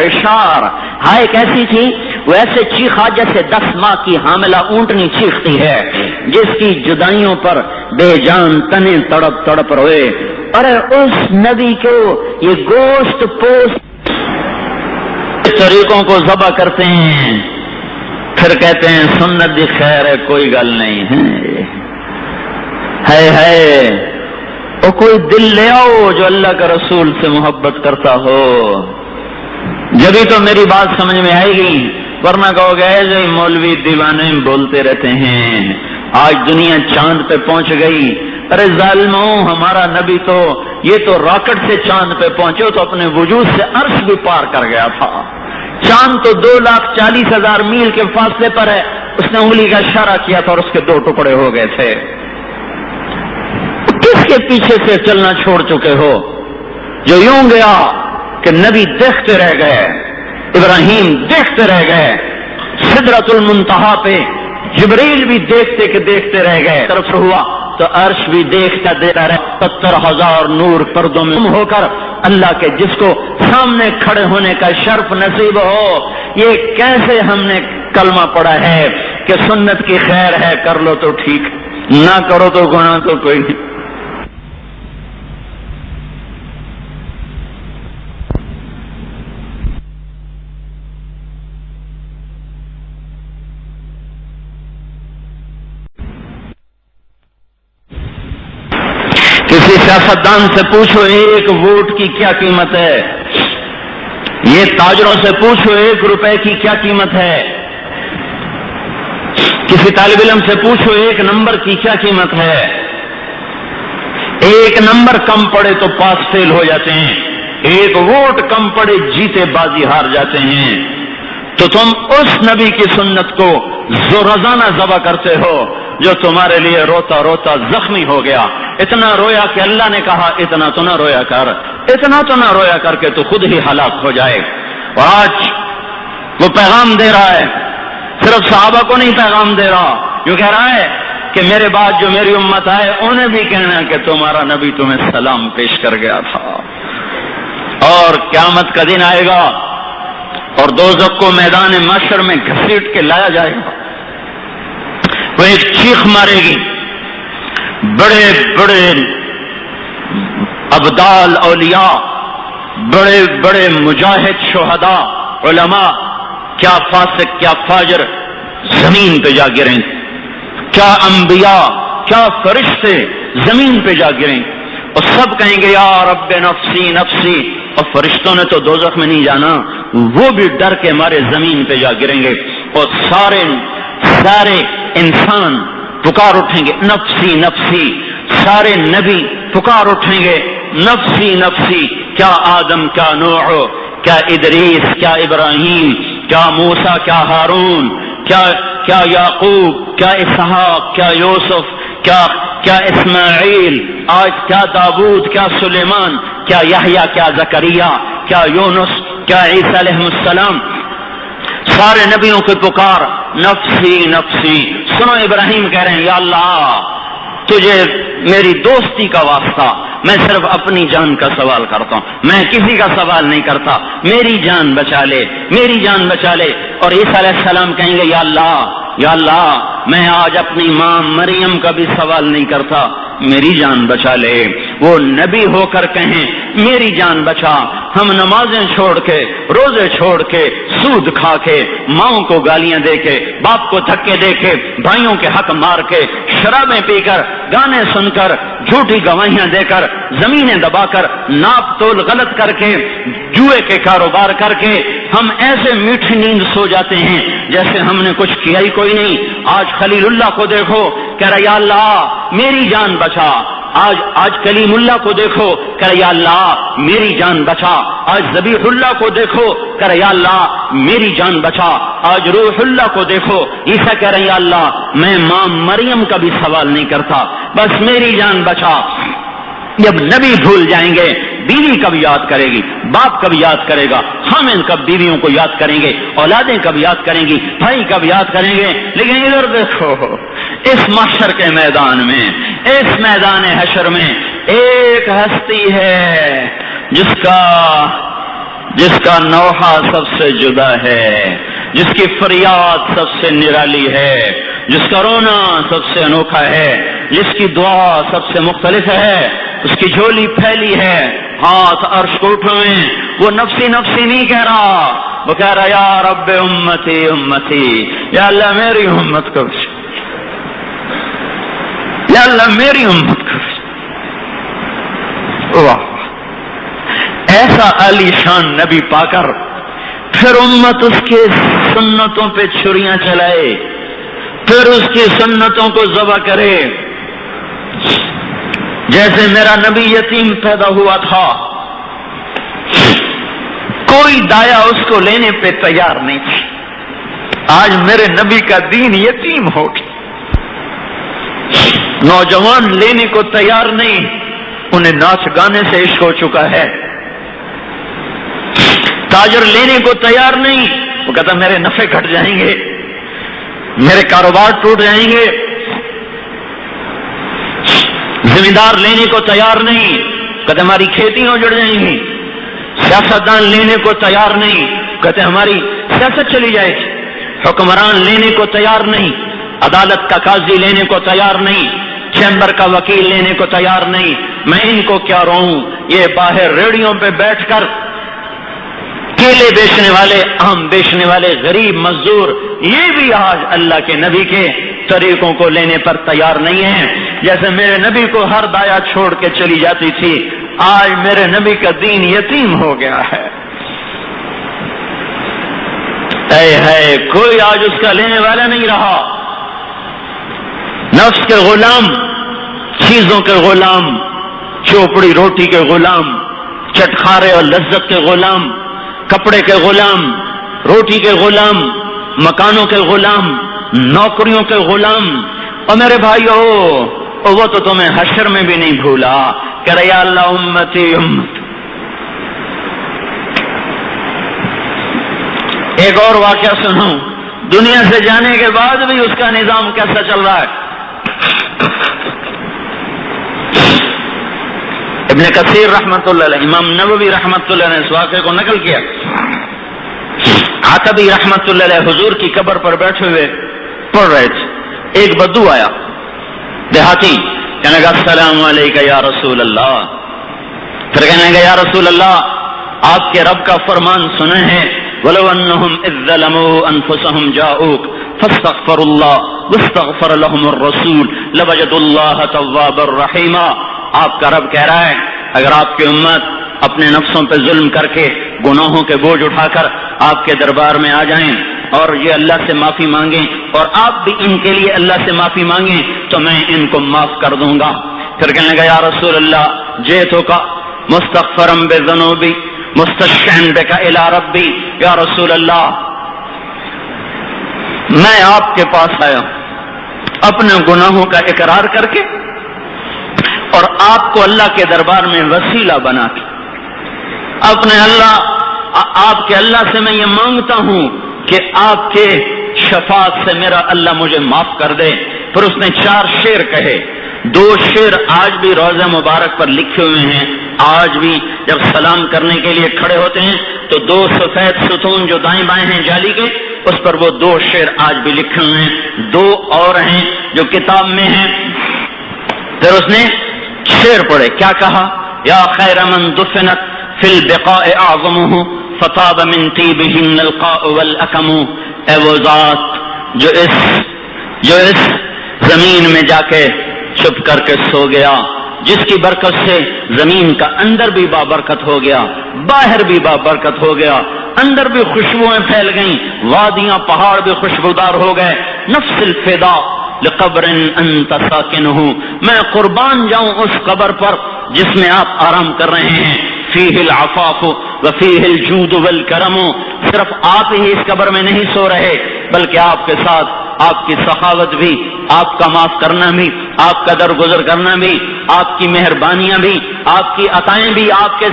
اشار ہائے کیسی تھی؟ وہ ایسے چیخا جیسے 10 ماہ کی حاملہ اونٹنی چیختی ہے جس کی جدائیوں پر بے جان تنے تڑپ تڑپ روئے۔ اور اس نبی کو یہ گوشت پوست طریقوں کو ذبح کرتے ہیں، پھر کہتے ہیں سنت دی خیر ہے، کوئی گل نہیں ہے وہ کوئی دل لے آؤ جو اللہ کا رسول سے محبت کرتا ہو، جبھی تو میری بات سمجھ میں آئے گی، ورنہ کہو گے جو مولوی دیوانے بولتے رہتے ہیں، آج دنیا چاند پہ پہنچ گئی۔ ارے ظالموں، ہمارا نبی تو یہ تو راکٹ سے چاند پہ پہنچے تو اپنے وجود سے عرش بھی پار کر گیا تھا۔ چاند تو 2,40,000 میل کے فاصلے پر ہے، اس نے انگلی کا اشارہ کیا تھا اور اس کے 2 ٹکڑے ہو گئے تھے۔ کس کے پیچھے سے چلنا چھوڑ چکے ہو جو یوں گیا کہ نبی دیکھتے رہ گئے، ابراہیم دیکھتے رہ گئے، سدرۃ المنتہا پہ جبریل بھی دیکھتے کہ دیکھتے رہ گئے، طرف ہوا تو عرش بھی دیکھتا دیتا رہا، 70,000 نور پردوں میں ہو کر اللہ کے جس کو سامنے کھڑے ہونے کا شرف نصیب ہو۔ یہ کیسے ہم نے کلمہ پڑھا ہے کہ سنت کی خیر ہے، کر لو تو ٹھیک، نہ کرو تو گناہ تو کوئی نہیں۔ کسی سیاستدان سے پوچھو ایک ووٹ کی کیا قیمت ہے، یہ تاجروں سے پوچھو 1 روپے کی کیا قیمت ہے، کسی طالب علم سے پوچھو 1 نمبر کی کیا قیمت ہے۔ 1 نمبر کم پڑے تو پاس فیل ہو جاتے ہیں، 1 ووٹ کم پڑے جیتے بازی ہار جاتے ہیں۔ تو تم اس نبی کی سنت کو روزانہ ذبح کرتے ہو جو تمہارے لیے روتا روتا زخمی ہو گیا، اتنا رویا کہ اللہ نے کہا اتنا تو نہ رویا کر، اتنا تو نہ رویا کر کے تو خود ہی ہلاک ہو جائے۔ اور آج وہ پیغام دے رہا ہے، صرف صحابہ کو نہیں پیغام دے رہا، یوں کہہ رہا ہے کہ میرے بعد جو میری امت آئے انہیں بھی کہنا کہ تمہارا نبی تمہیں سلام پیش کر گیا تھا، اور قیامت کا دن آئے گا اور دوزخ کو میدان محشر میں گھسیٹ کے لایا جائے گا، وہ ایک چیخ مارے گی، بڑے بڑے ابدال اولیاء، بڑے بڑے مجاہد شہداء علماء، کیا فاسق کیا فاجر زمین پہ جا گریں، کیا انبیاء کیا فرشتے زمین پہ جا گریں، اور سب کہیں گے یا رب نفسی نفسی، اور فرشتوں نے تو دوزخ میں نہیں جانا، وہ بھی ڈر کے ہمارے زمین پہ جا گریں گے، اور سارے انسان پکار اٹھیں گے نفسی نفسی، سارے نبی پکار اٹھیں گے نفسی نفسی، کیا آدم کیا نوح کیا ادریس کیا ابراہیم کیا موسیٰ کیا ہارون کیا یعقوب کیا اسحاق کیا یوسف کیا اسماعیل، آج کیا داؤد کیا سلیمان کیا یحییٰ کیا زکریا کیا یونس کیا عیسیٰ علیہ السلام، سارے نبیوں کی پکار نفسی نفسی۔ سنو ابراہیم کہہ رہے ہیں یا اللہ تجھے میری دوستی کا واسطہ، میں صرف اپنی جان کا سوال کرتا ہوں، میں کسی کا سوال نہیں کرتا، میری جان بچا لے میری جان بچا لے۔ اور عیسیٰ علیہ السلام کہیں گے یا اللہ میں آج اپنی ماں مریم کا بھی سوال نہیں کرتا، میری جان بچا لے۔ وہ نبی ہو کر کہیں میری جان بچا، ہم نمازیں چھوڑ کے روزے چھوڑ کے سود کھا کے ماؤں کو گالیاں دے کے باپ کو دھکے دے کے بھائیوں کے حق مار کے شرابیں پی کر گانے سن کر جھوٹی گواہیاں دے کر زمینیں دبا کر ناپ تول غلط کر کے جوئے کے کاروبار کر کے ہم ایسے میٹھی نیند سو جاتے ہیں جیسے ہم نے کچھ کیا ہی کوئی نہیں۔ آج خلیل اللہ کو دیکھو کہہ رہا یا اللہ میری جان بچا، آج کلیم اللہ کو دیکھو کہہ رہا یا اللہ میری جان بچا، آج ذبیح اللہ کو دیکھو کہہ رہا یا اللہ میری جان بچا، آج روح اللہ کو دیکھو عیسیٰ کہہ رہا یا اللہ میں ماں مریم کا بھی سوال نہیں کرتا، بس میری جان بچا۔ جب نبی بھول جائیں گے بیوی کب یاد کرے گی، باپ کب یاد کرے گا، خامن کب بیویوں کو یاد کریں گے، اولادیں کب یاد کریں گی، بھائی کب یاد کریں گے۔ لیکن ادھر دیکھو اس محشر کے میدان میں، اس میدان حشر میں ایک ہستی ہے جس کا جس کا نوحہ سب سے جدا ہے، جس کی فریاد سب سے نرالی ہے، جس کا رونا سب سے انوکھا ہے، جس کی دعا سب سے مختلف ہے، اس کی جھولی پھیلی ہے، ہاتھ عرش کو اٹھائیں، وہ نفسی نفسی نہیں کہہ رہا، وہ کہہ رہا یا رب امتی امتی، یا اللہ میری امت کو بچا، یا اللہ میری امت کو بچا۔ واہ، ایسا عالی شان نبی پا کر پھر امت اس کے سنتوں پہ چھریاں چلائے، پھر اس کی سنتوں کو ذبح کرے۔ جیسے میرا نبی یتیم پیدا ہوا تھا، کوئی دایا اس کو لینے پہ تیار نہیں تھی، آج میرے نبی کا دین یتیم ہو گیا، نوجوان لینے کو تیار نہیں، انہیں ناچ گانے سے عشق ہو چکا ہے، تاجر لینے کو تیار نہیں، وہ کہتا میرے نفع گھٹ جائیں گے، میرے کاروبار ٹوٹ جائیں گے۔ زمیندار لینے کو تیار نہیں، کہتے ہماری کھیتیاں اجڑ جائیں گی۔ سیاستدان لینے کو تیار نہیں، کہتے ہماری سیاست چلی جائے گی۔ حکمران لینے کو تیار نہیں، عدالت کا قاضی لینے کو تیار نہیں، چیمبر کا وکیل لینے کو تیار نہیں۔ میں ان کو کیا رہوں، یہ باہر ریڑیوں پہ بیٹھ کر کیلے بیچنے والے، آم بیچنے والے، غریب مزدور، یہ بھی آج اللہ کے نبی کے طریقوں کو لینے پر تیار نہیں ہیں۔ جیسے میرے نبی کو ہر دایا چھوڑ کے چلی جاتی تھی، آج میرے نبی کا دین یتیم ہو گیا ہے۔ اے ہے کوئی آج اس کا لینے والا نہیں رہا۔ نفس کے غلام، چیزوں کے غلام، چوپڑی روٹی کے غلام، چٹخارے اور لذت کے غلام، کپڑے کے غلام، روٹی کے غلام، مکانوں کے غلام، نوکریوں کے غلام۔ اور میرے بھائیو، وہ تو تمہیں حشر میں بھی نہیں بھولا کہ یا اللہ امتی امتی۔ ایک اور واقعہ سنوں، دنیا سے جانے کے بعد بھی اس کا نظام کیسا چل رہا ہے۔ ابن کثیر رحمت اللہ علیہ، امام نووی رحمت اللہ علیہ نے اس واقعے کو نقل کیا۔ عتبی رحمت اللہ علیہ حضور کی قبر پر بیٹھے ہوئے پڑھ رہے تھے، ایک بدو آیا دیہاتی، کہنے لگا السلام علیکم یا رسول اللہ۔ پھر کہنے لگا یا رسول اللہ، آپ کے رب کا فرمان سنے ہیں، وَلَوْ أَنَّهُمْ إِذ ظَّلَمُوا أَنفُسَهُمْ جَاءُوكَ فَاسْتَغْفَرُوا اللَّهَ وَاسْتَغْفَرَ لَهُمُ الرَّسُولُ لَوَجَدُوا اللَّهَ تَوَّابًا رَحِيمًا۔ آپ کا رب کہہ رہا ہے، اگر آپ کی امت اپنے نفسوں پہ ظلم کر کے، گناہوں کے بوجھ اٹھا کر آپ کے دربار میں آ جائیں اور یہ اللہ سے معافی مانگیں، اور آپ بھی ان کے لیے اللہ سے معافی مانگیں، تو میں ان کو معاف کر دوں گا۔ پھر کہنے لگا یا رسول اللہ، جئتک مستغفرا بذنوبی مستشفعا بک الی ربی، یا رسول اللہ میں آپ کے پاس آیا اپنے گناہوں کا اقرار کر کے اور آپ کو اللہ کے دربار میں وسیلہ بنا کے، اپنے آپ کے اللہ سے میں یہ مانگتا ہوں کہ آپ کے شفاعت سے میرا اللہ مجھے معاف کر دے۔ پھر اس نے 4 شعر کہے، 2 شعر آج بھی روضہ مبارک پر لکھے ہوئے ہیں، آج بھی جب سلام کرنے کے لیے کھڑے ہوتے ہیں تو 2 سفید ستون جو دائیں بائیں ہیں جالی کے، اس پر وہ 2 شعر آج بھی لکھے ہوئے ہیں، 2 اور ہیں جو کتاب میں ہیں۔ پھر اس نے شعر پڑھے، کیا کہا، یا خیر من دفنت فی البقاء اعظمہ فطاب من طیبہن القاء والاکم۔ اے وہ ذات جو اس زمین میں جا کے چھپ کر کے سو گیا، جس کی برکت سے زمین کا اندر بھی بابرکت ہو گیا، باہر بھی بابرکت ہو گیا، اندر بھی خوشبوئیں پھیل گئیں، وادیاں پہاڑ بھی خوشبودار ہو گئے۔ نفس الفدا لقبر انت ساکنہ، میں قربان جاؤں اس قبر پر جس میں آپ آرام کر رہے ہیں۔ فیہ العفاف وفیہ الجود والکرم، صرف آپ ہی اس قبر میں نہیں سو رہے، بلکہ آپ کے ساتھ آپ کی سخاوت بھی، آپ کا معاف کرنا بھی، آپ کا درگزر کرنا بھی، آپ کی مہربانیاں بھی، آپ کی عطائیں بھی آپ کے